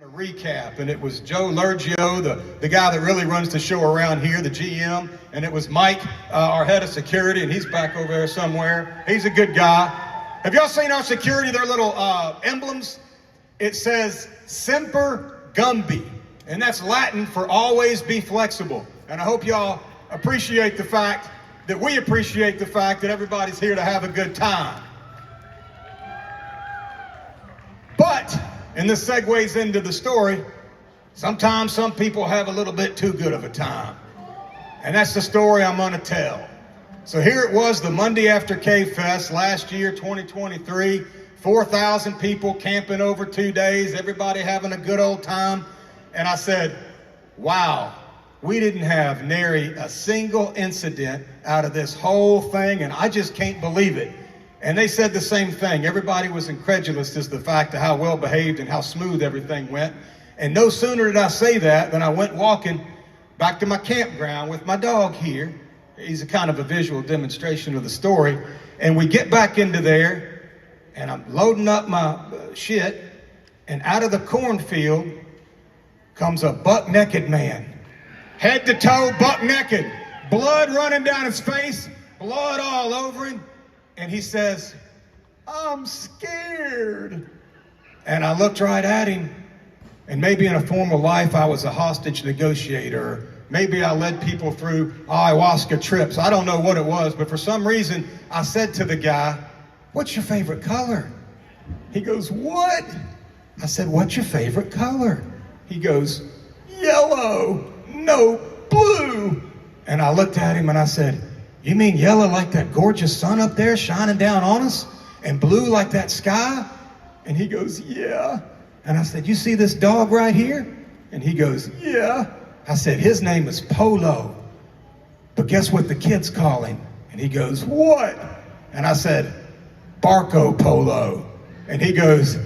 A recap, and it was Joe Lurgio, the guy that really runs the show around here, the GM, and it was Mike, our head of security, and he's back over there somewhere. He's a good guy. Have y'all seen our security, their little emblems? It says Semper Gumbi, and that's Latin for always be flexible. And I hope y'all appreciate the fact that we appreciate the fact that everybody's here to have a good time. But, and this segues into the story, sometimes some people have a little bit too good of a time. And that's the story I'm gonna tell. So here it was, the Monday after K-Fest last year, 2023, 4,000 people camping over 2 days, everybody having a good old time. And I said, wow, we didn't have nary a single incident out of this whole thing, and I just can't believe it. And they said the same thing. Everybody was incredulous as to the fact of how well behaved and how smooth everything went. And no sooner did I say that than I went walking back to my campground with my dog here. He's a kind of a visual demonstration of the story. And we get back into there, and I'm loading up my shit, and out of the cornfield comes a buck-naked man. Head to toe, buck-naked. Blood running down his face, blood all over him. And he says, I'm scared. And I looked right at him, and maybe in a former life I was a hostage negotiator. Maybe I led people through ayahuasca trips. I don't know what it was, but for some reason I said to the guy, what's your favorite color? He goes, what? I said, what's your favorite color? He goes, yellow, no, blue. And I looked at him and I said, you mean yellow like that gorgeous sun up there shining down on us? And blue like that sky? And he goes, yeah. And I said, you see this dog right here? And he goes, yeah. I said, his name is Polo. But guess what the kids call him? And he goes, what? And I said, Barco Polo. And he goes,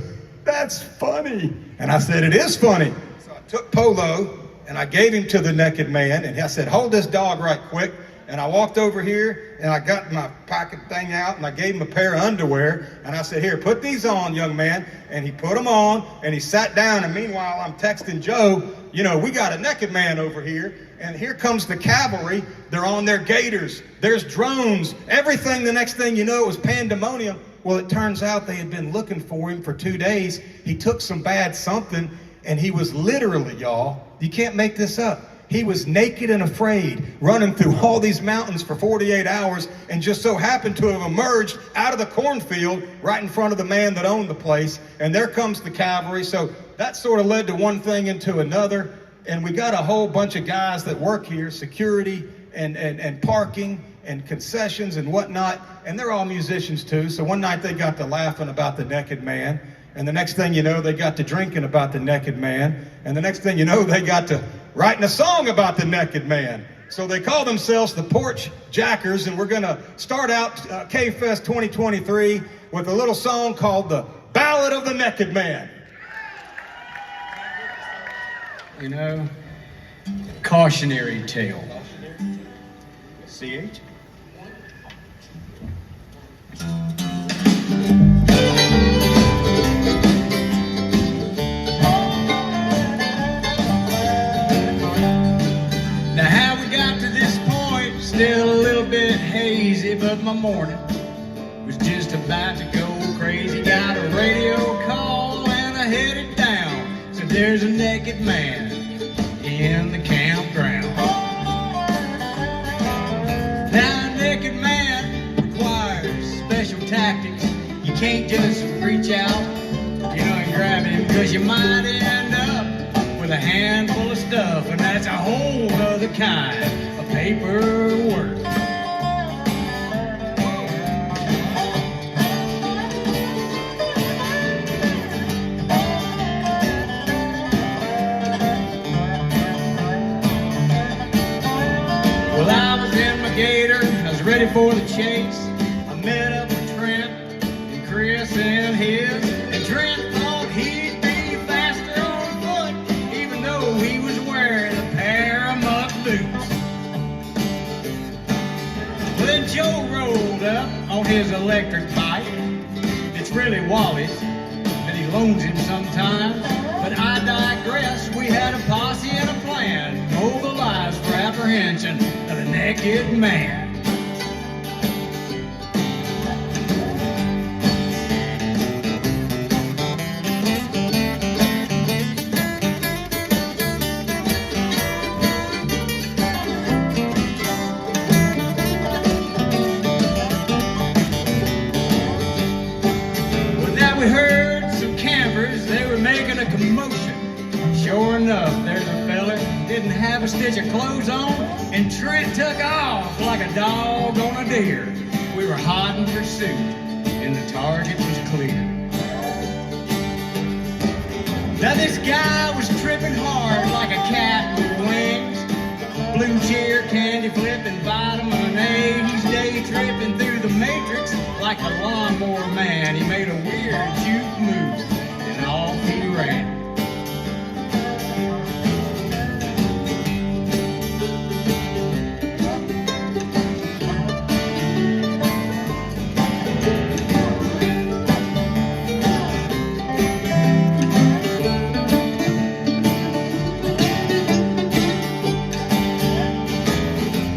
that's funny. And I said, it is funny. So I took Polo and I gave him to the naked man. And I said, hold this dog right quick. And I walked over here and I got my pocket thing out and I gave him a pair of underwear. And I said, here, put these on, young man. And he put them on and he sat down. And meanwhile, I'm texting Joe, you know, we got a naked man over here. And here comes the cavalry. They're on their gators. There's drones. Everything, the next thing you know, it was pandemonium. Well, it turns out they had been looking for him for 2 days. He took some bad something and he was literally, y'all, you can't make this up. He was naked and afraid, running through all these mountains for 48 hours, and just so happened to have emerged out of the cornfield right in front of the man that owned the place. And there comes the cavalry. So that sort of led to one thing into another. And we got a whole bunch of guys that work here, security and parking and concessions and whatnot. And they're all musicians too. So one night they got to laughing about the naked man. And the next thing you know, they got to drinking about the naked man. And the next thing you know, they got to writing a song about the naked man. So they call themselves the Porch Jackers, and we're gonna start out K-Fest 2023 with a little song called the Ballad of the Naked Man. You know, cautionary tale. CH? Still a little bit hazy, but my morning was just about to go crazy. Got a radio call and I headed down. So there's a naked man in the campground. Now a naked man requires special tactics. You can't just reach out, you know, and grab him, because you might end up with a handful of stuff, and that's a whole other kind of paperwork. Well, I was in my gator, I was ready for the chase. I met up with Trent and Chris and his, and Trent thought he'd be faster on foot, even though he was wearing a pair of muck boots. Well, then Joe rolled up on his electric bike. It's really Wally's, and he loans him sometimes, but I digress. naked man. We heard some campers, they were making a commotion. Sure enough, there's a fella, didn't have a stitch of clothes on, and Trent took off like a dog on a deer. We were hot in pursuit, and the target was clear. Now this guy was tripping hard like a cat with wings. Blue cheer, candy flip, and vitamin A. He's day tripping through the matrix like a lawnmower man. He made a weird juke move, and off he ran.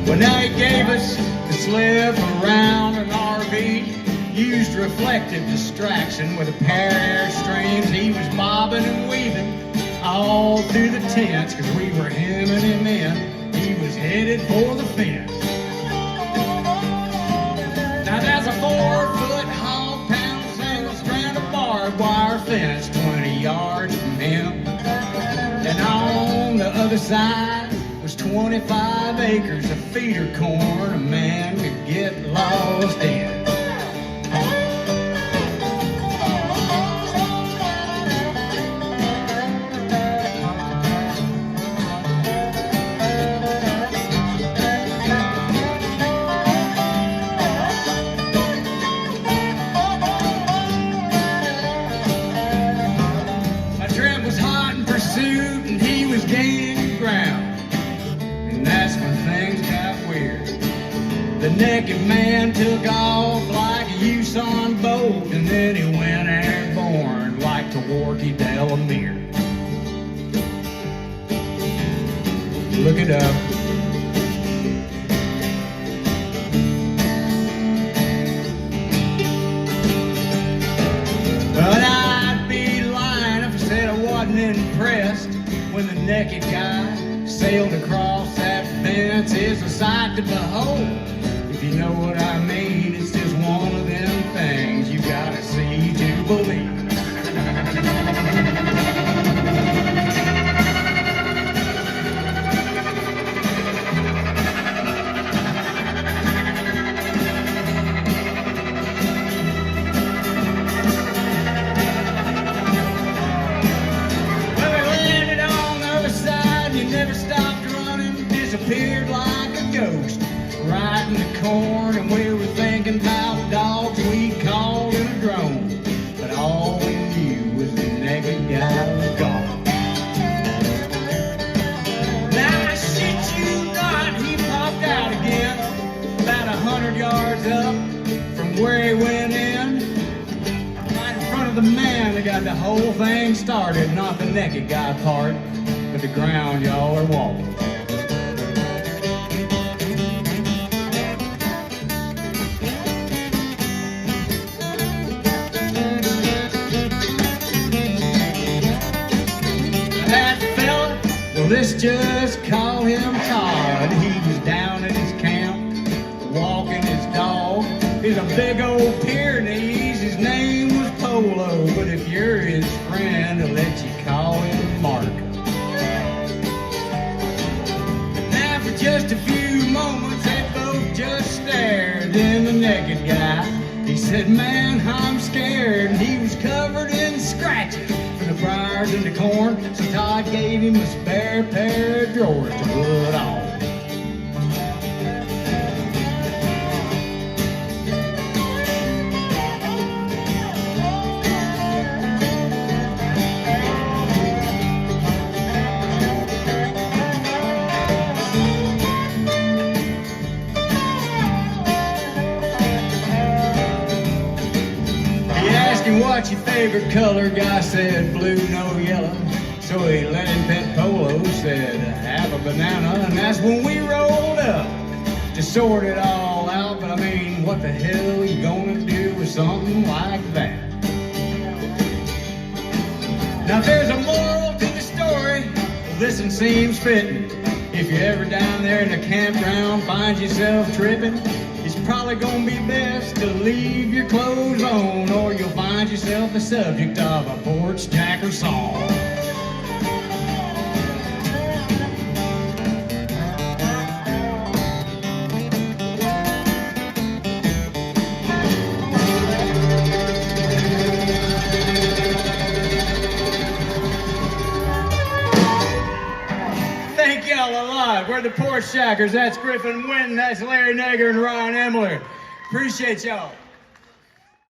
Well, now he gave us the slip around an RV, used reflective distraction with a pair of airstreams. He was bobbing and weaving all through the tents, cause we were hemming him in. He was headed for the fence. Now there's a 4-foot hog-pound single strand of barbed wire fence 20 yards from him. And on the other side was 25 acres of feeder corn a man could get lost in. My Trent was hot in pursuit and he was gaining ground. And that's when things got weird. The naked man took off like a Yukon boat, and then he went airborne like Tawarki Delamere. Look it up. But I'd be lying if I said I wasn't impressed when the naked guy sailed across that fence. It's a sight to behold, if you know what I mean. It's just one of them things you gotta see to believe. Well, we landed on the other side, you never stopped running, disappeared like a ghost. Right in the corn, and we were thinking about dogs we called in a drone. But all we knew was the naked guy was gone. Now I shit you not, he popped out again, about 100 yards up from where he went in. Right in front of the man that got the whole thing started, not the naked guy part, but the ground y'all are walking. Let's just call him Todd. He was down at his camp, walking his dog. He's a big old Pyrenees, his name was Polo. But if you're his friend, I'll let you call him Mark. Now for just a few moments, they both just stared. Then the naked guy, he said, man, I'm scared. And he was covered in scratches from the briars and the corn. So Todd gave him a spare pair of drawers to put on. What's your favorite color? Guy said blue, no yellow. So he let him pet Polo, said have a banana. And that's when we rolled up to sort it all out, but I mean, what the hell are you gonna do with something like that? Now if there's a moral to the story, this one seems fitting. If you're ever down there in a campground, find yourself tripping, it's probably gonna be best to leave your clothes on, or you'll find yourself the subject of a porch jacker song. Thank y'all a lot. We're the Porch Jackers. That's Griffin Winton. That's Larry Nager and Ryan Emler. Appreciate y'all.